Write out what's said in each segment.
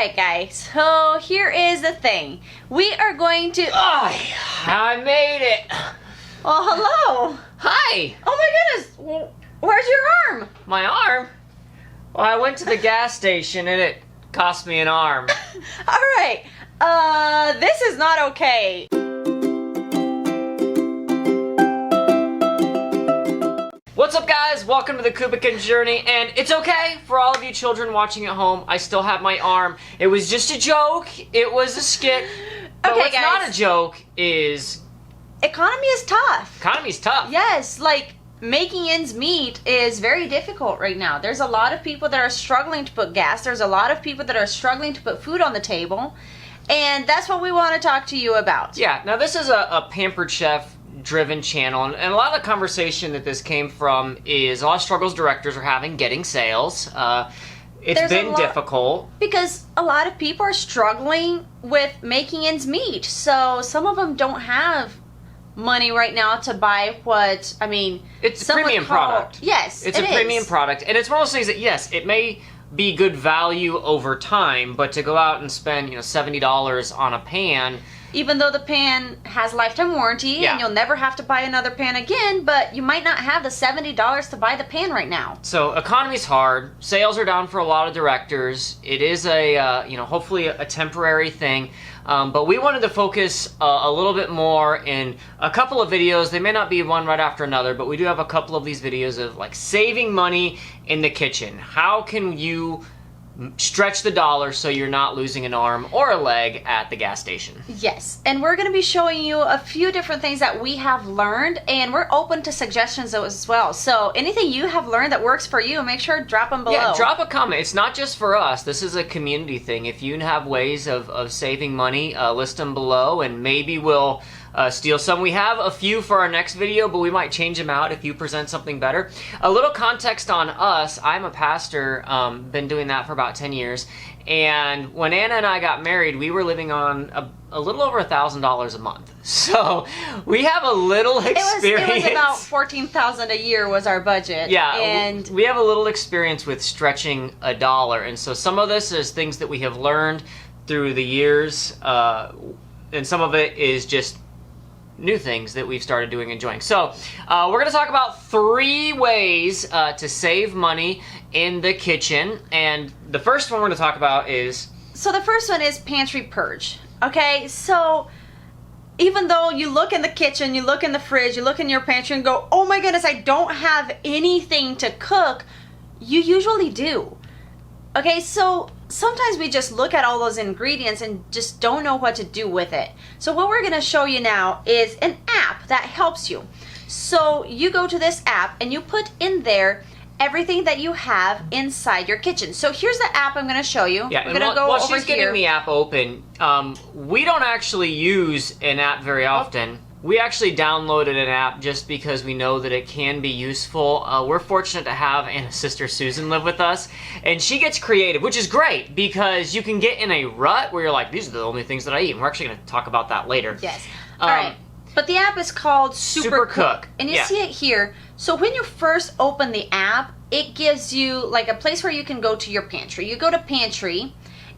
Alright guys, so here is the thing. We are going to... I made it! Oh, hello! Hi! Oh my goodness! Where's your arm? My arm? Well, I went to the gas station and it cost me an arm. Alright, this is not okay. What's up guys? Welcome to the Kouba journey, and it's okay for all of you children watching at home. I still have my arm. It was just a joke. It was a skit. But Okay, what's guys. not a joke is... Economy is tough. Economy's tough. Yes, like making ends meet is very difficult right now. There's a lot of people that are struggling to put gas. There's a lot of people that are struggling to put food on the table. And that's what we want to talk to you about. Yeah, now this is a Pampered Chef driven channel, and a lot of the conversation that this came from is a lot of struggles directors are having getting sales. It's been difficult. Because a lot of people are struggling with making ends meet. So some of them don't have money right now to buy what, I mean... It's a premium product. Yes, it's a premium product. And it's one of those things that, yes, it may be good value over time, but to go out and spend, $70 on a pan... Even though the pan has lifetime warranty and you'll never have to buy another pan again, but you might not have the $70 to buy the pan right now. So economy's hard. Sales are down for a lot of directors. It is a, hopefully a temporary thing. But we wanted to focus a little bit more in a couple of videos. They may not be one right after another, but we do have a couple of these videos of like saving money in the kitchen. How can you stretch the dollar so you're not losing an arm or a leg at the gas station? Yes, and we're going to be showing you a few different things that we have learned, and we're open to suggestions as well. So anything you have learned that works for you, make sure to drop them below. Yeah, drop a comment. It's not just for us. This is a community thing. If you have ways of saving money, list them below, and maybe we'll steal some. We have a few for our next video, but we might change them out if you present something better. A little context on us. I'm a pastor, been doing that for about 10 years, and when Anna and I got married, we were living on a little over $1,000 a month. So we have a little experience. It was about $14,000 a year was our budget. Yeah, and we have a little experience with stretching a dollar, and so some of this is things that we have learned through the years, and some of it is just new things that we've started doing and enjoying. So we're going to talk about 3 ways to save money in the kitchen, and the first one we're going to talk about is... So the first one is pantry purge. Okay, so even though you look in the kitchen, you look in the fridge, you look in your pantry and go, oh my goodness, I don't have anything to cook, you usually do. Okay, so sometimes we just look at all those ingredients and just don't know what to do with it. So what we're going to show you now is an app that helps you. So you go to this app and you put in there everything that you have inside your kitchen. So here's the app I'm going to show you. Yeah, we're going to go while over she's getting the app open, we don't actually use an app very often. We actually downloaded an app just because we know that it can be useful. We're fortunate to have Anna's sister Susan live with us, and she gets creative, which is great because you can get in a rut where you're like, these are the only things that I eat. And we're actually going to talk about that later. Yes. All right. But the app is called Super Cook. And you see it here. So when you first open the app, it gives you like a place where you can go to your pantry. You go to pantry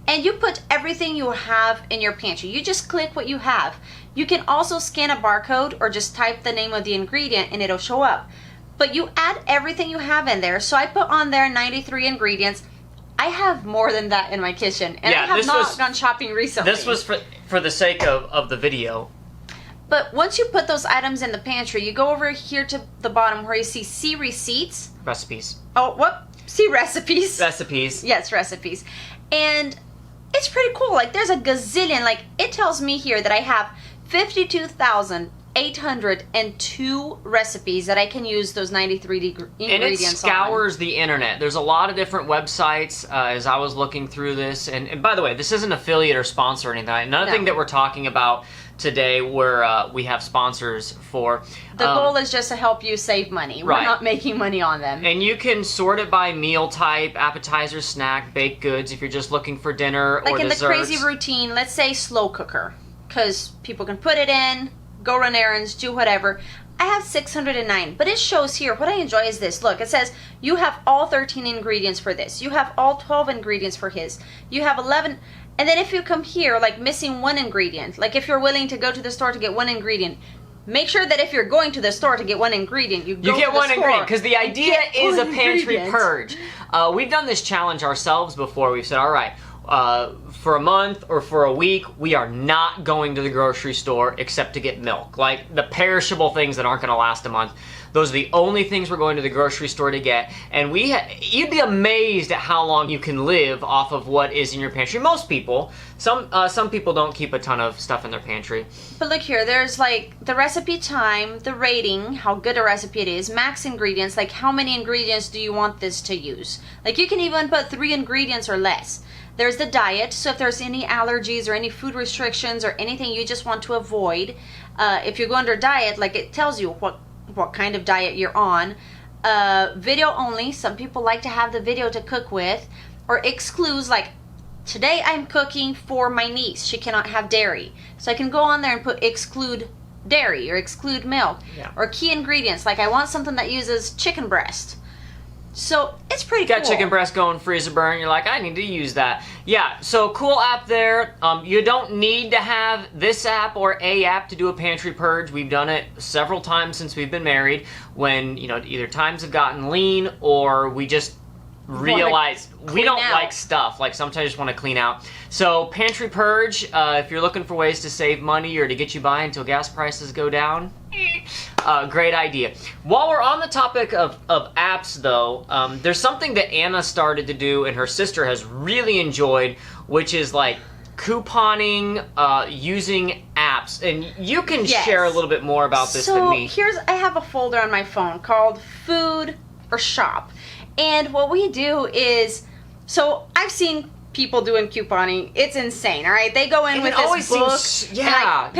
and you put everything you have in your pantry. You just click what you have. You can also scan a barcode or just type the name of the ingredient and it'll show up. But you add everything you have in there. So I put on there 93 ingredients. I have more than that in my kitchen. And I have not gone shopping recently. This was for the sake of the video. But once you put those items in the pantry, you go over here to the bottom where you see receipts. Recipes. Oh, what? See recipes. Recipes. Yes, recipes. And it's pretty cool. Like there's a gazillion. Like it tells me here that I have 52,802 recipes that I can use those 93 ingredients on. And it scours the internet. There's a lot of different websites as I was looking through this. And by the way, this isn't affiliate or sponsor or anything. Another thing that we're talking about today where we have sponsors for. The goal is just to help you save money. We're not making money on them. And you can sort it by meal type, appetizer, snack, baked goods if you're just looking for dinner or desserts. Like in the crazy routine, let's say slow cooker. Because people can put it in, go run errands, do whatever. I have 609, but it shows here, what I enjoy is this. Look, it says you have all 13 ingredients for this. You have all 12 ingredients for his. You have 11. And then if you come here, like missing one ingredient, like if you're willing to go to the store to get one ingredient, make sure that if you're going to the store to get one ingredient, you get one ingredient, because the idea is a pantry purge. We've done this challenge ourselves before. We've said, all right, for a month or for a week, we are not going to the grocery store except to get milk. Like the perishable things that aren't going to last a month. Those are the only things we're going to the grocery store to get. And you'd be amazed at how long you can live off of what is in your pantry. Most people. Some people don't keep a ton of stuff in their pantry. But look here, there's like the recipe time, the rating, how good a recipe it is, max ingredients, like how many ingredients do you want this to use? Like you can even put 3 ingredients or less. There's the diet, so if there's any allergies or any food restrictions or anything you just want to avoid, if you go under diet, like it tells you what kind of diet you're on. Video only, some people like to have the video to cook with, or excludes, like today I'm cooking for my niece, she cannot have dairy. So I can go on there and put exclude dairy or exclude milk. Yeah. Or key ingredients, like I want something that uses chicken breast. So it's pretty cool. Got chicken breast going, freezer burn. You're like, I need to use that. Yeah, so cool app there. You don't need to have this app or a app to do a pantry purge. We've done it several times since we've been married when, either times have gotten lean or we just realize we don't like stuff. Like sometimes I just want to clean out. So pantry purge, if you're looking for ways to save money or to get you by until gas prices go down, great idea. While we're on the topic of apps though, there's something that Anna started to do and her sister has really enjoyed, which is like couponing using apps. And you can share a little bit more about this than me. So I have a folder on my phone called Food or Shop. And what we do is, so I've seen people doing couponing. It's insane, all right? They go in with this book. You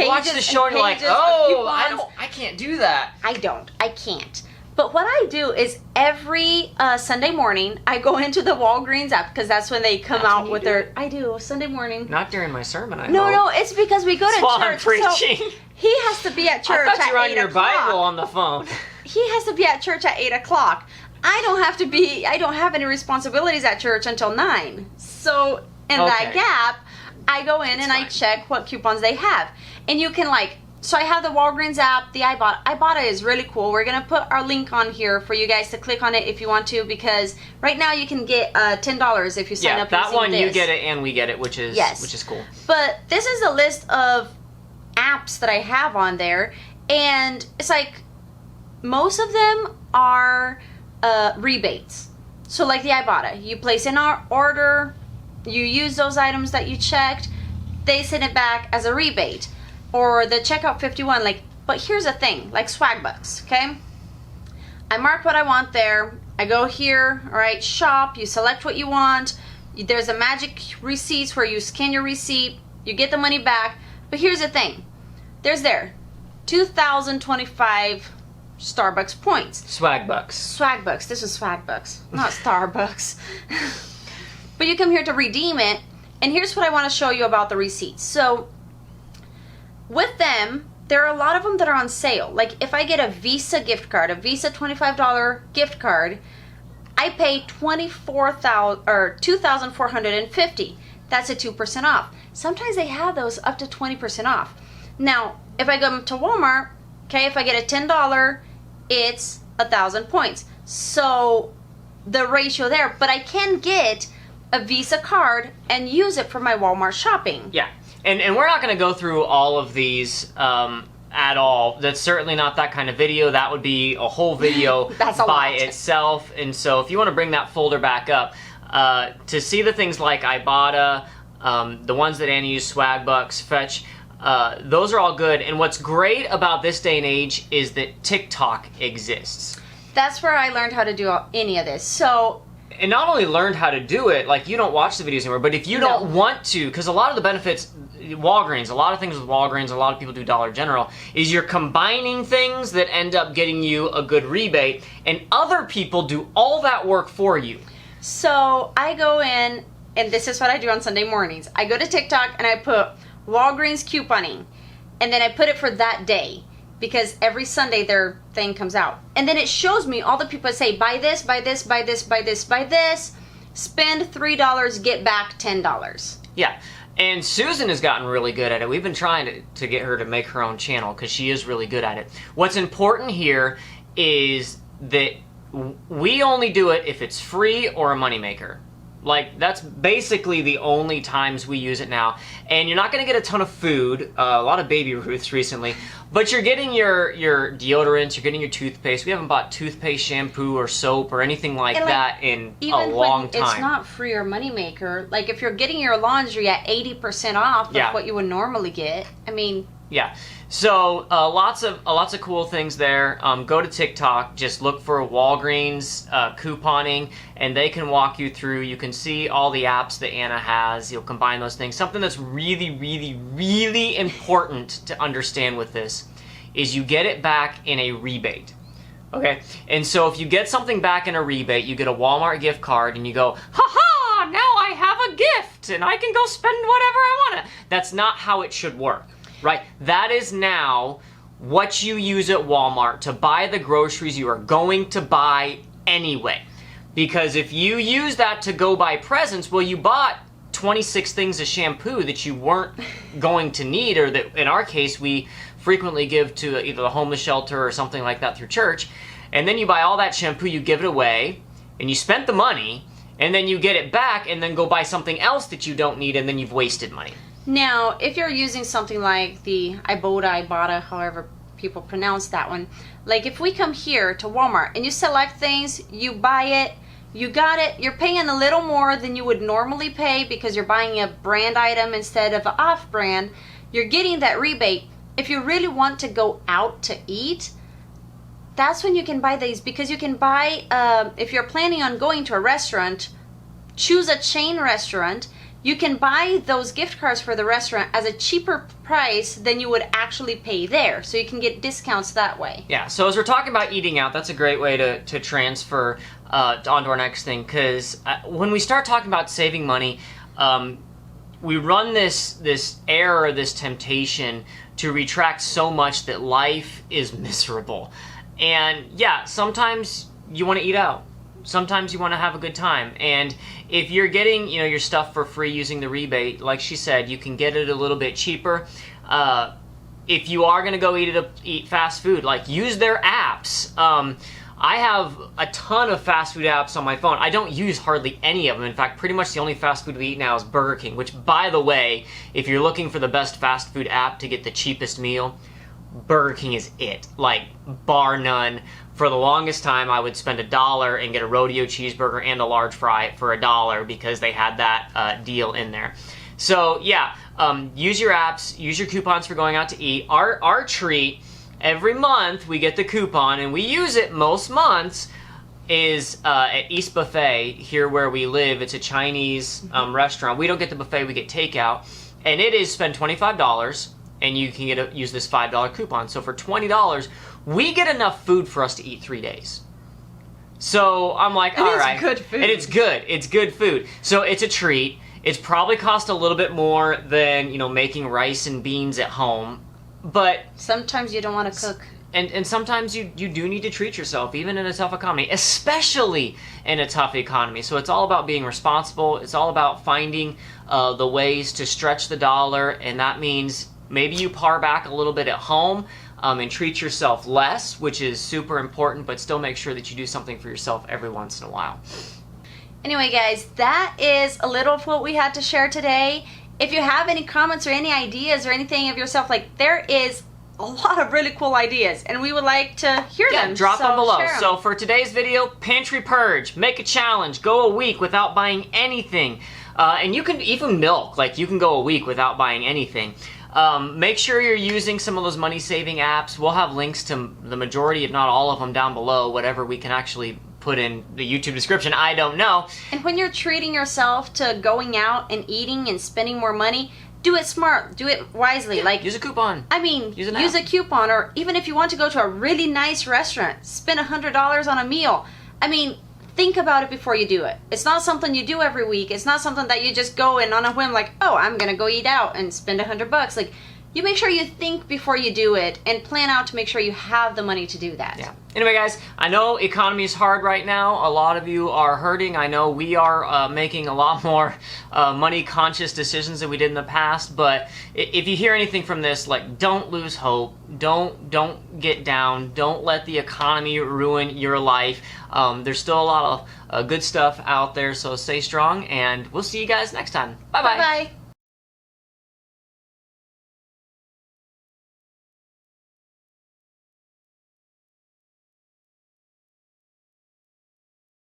watch the show and you're like, oh, I can't do that. I can't. But what I do is every Sunday morning, I go into the Walgreens app because that's when they come out with their. I do Sunday morning. Not during my sermon. I hope. No, it's because we go to while church. I'm preaching. So he has to be at church. I thought you were on your 8:00. Bible on the phone. He has to be at church at 8:00. I don't have any responsibilities at church until 9. So in that gap, I go in and I check what coupons they have. And you can so I have the Walgreens app, the Ibotta is really cool. We're going to put our link on here for you guys to click on it if you want to, because right now you can get $10 if you sign up. Yeah, that one this. You get it and we get it, which is cool. But this is a list of apps that I have on there, and it's like most of them are rebates. So like the Ibotta, you place in our order, you use those items that you checked, they send it back as a rebate. Or the checkout 51, but here's the thing, like swag bucks, okay? I mark what I want there, I go here, all right, shop, you select what you want, there's a magic receipts where you scan your receipt, you get the money back, but here's the thing, there's 2,025 Starbucks points. Swag bucks. This is swag bucks, not Starbucks. But you come here to redeem it, and here's what I want to show you about the receipts. So with them, there are a lot of them that are on sale. Like if I get a Visa gift card, a Visa $25 gift card, I pay $2,450. That's a 2% off. Sometimes they have those up to 20% off. Now, if I go to Walmart, okay, if I get a $10, it's 1,000 points. So the ratio there, but I can get a Visa card and use it for my Walmart shopping. Yeah, and we're not going to go through all of these at all. That's certainly not that kind of video. That would be a whole video by itself. And so if you want to bring that folder back up, to see the things like Ibotta, the ones that Annie used, Swagbucks, Fetch, those are all good. And what's great about this day and age is that TikTok exists. That's where I learned how to do any of this. So, and not only learned how to do it, like you don't watch the videos anymore, but if you don't want to, because a lot of the benefits, Walgreens, a lot of things with Walgreens, a lot of people do Dollar General, is you're combining things that end up getting you a good rebate, and other people do all that work for you. So I go in, and this is what I do on Sunday mornings. I go to TikTok and I put Walgreens couponing, and then I put it for that day. because every Sunday their thing comes out. And then it shows me all the people that say, buy this, buy this, buy this, buy this, buy this, spend $3, get back $10. Yeah. And Susan has gotten really good at it. We've been trying to get her to make her own channel because she is really good at it. What's important here is that we only do it if it's free or a moneymaker. Like, that's basically the only times we use it now. And you're not going to get a ton of food, a lot of Baby Ruths recently, but you're getting your deodorants, you're getting your toothpaste. We haven't bought toothpaste, shampoo, or soap, or anything like that in a long time. It's not free or moneymaker. Like, if you're getting your laundry at 80% off of what you would normally get, I mean... Yeah, so lots of cool things there. Go to TikTok, just look for Walgreens couponing, and they can walk you through. You can see all the apps that Anna has. You'll combine those things. Something that's really, really, really important to understand with this is you get it back in a rebate. Okay, and so if you get something back in a rebate, you get a Walmart gift card, and you go, ha-ha, now I have a gift, and I can go spend whatever I want to. That's not how it should work. Right? That is now what you use at Walmart to buy the groceries you are going to buy anyway. Because if you use that to go buy presents, well, you bought 26 things of shampoo that you weren't going to need, or that in our case we frequently give to either the homeless shelter or something like that through church. And then you buy all that shampoo, you give it away, and you spent the money, and then you get it back and then go buy something else that you don't need, and then you've wasted money. Now, if you're using something like the Ibotta, however people pronounce that one, like if we come here to Walmart and you select things, you buy it, you got it, you're paying a little more than you would normally pay because you're buying a brand item instead of an off-brand, you're getting that rebate. If you really want to go out to eat, that's when you can buy these, because you can buy, if you're planning on going to a restaurant, choose a chain restaurant. You can buy those gift cards for the restaurant as a cheaper price than you would actually pay there. So you can get discounts that way. Yeah, so as we're talking about eating out, that's a great way to transfer onto our next thing. Because when we start talking about saving money, we run this error, this temptation to retract so much that life is miserable. And yeah, sometimes you want to eat out. Sometimes you want to have a good time, and if you're getting your stuff for free using the rebate, like she said, you can get it a little bit cheaper. If you are going to go eat fast food, like use their apps. I have a ton of fast food apps on my phone. I don't use hardly any of them. In fact, pretty much the only fast food we eat now is Burger King, which, by the way, if you're looking for the best fast food app to get the cheapest meal, Burger King is it, like bar none. For the longest time, I would spend $1 and get a rodeo cheeseburger and a large fry for $1 because they had that deal in there. So yeah, use your apps, use your coupons for going out to eat. Our treat, every month we get the coupon, and we use it most months, is at East Buffet here where we live. It's a Chinese restaurant. We don't get the buffet, we get takeout, and it is spend $25 and you can use this $5 coupon. So for $20, we get enough food for us to eat 3 days. So I'm like, all right. It's good food. And it's good. It's good food. So it's a treat. It's probably cost a little bit more than, making rice and beans at home. But sometimes you don't want to cook. And sometimes you do need to treat yourself, even in a tough economy, especially in a tough economy. So it's all about being responsible. It's all about finding the ways to stretch the dollar, and that means maybe you par back a little bit at home and treat yourself less, which is super important, but still make sure that you do something for yourself every once in a while. Anyway, guys, that is a little of what we had to share today. If you have any comments or any ideas or anything of yourself, there is a lot of really cool ideas, and we would like to hear them. Drop them below. So for today's video, pantry purge. Make a challenge. Go a week without buying anything. And you can even milk. You can go a week without buying anything. Make sure you're using some of those money-saving apps. We'll have links to the majority, if not all of them, down below, whatever we can actually put in the YouTube description. I don't know. And when you're treating yourself to going out and eating and spending more money, do it smart. Do it wisely. Use a coupon. I mean, use a coupon, or even if you want to go to a really nice restaurant, spend $100 on a meal. I mean, think about it before you do it. It's not something you do every week. It's not something that you just go in on a whim, oh, I'm gonna go eat out and spend $100. you make sure you think before you do it and plan out to make sure you have the money to do that. Yeah. Anyway, guys, I know economy is hard right now. A lot of you are hurting. I know we are making a lot more money-conscious decisions than we did in the past. But if you hear anything from this, like, don't lose hope. Don't get down. Don't let the economy ruin your life. There's still a lot of good stuff out there. So stay strong, and we'll see you guys next time. Bye-bye. Bye-bye.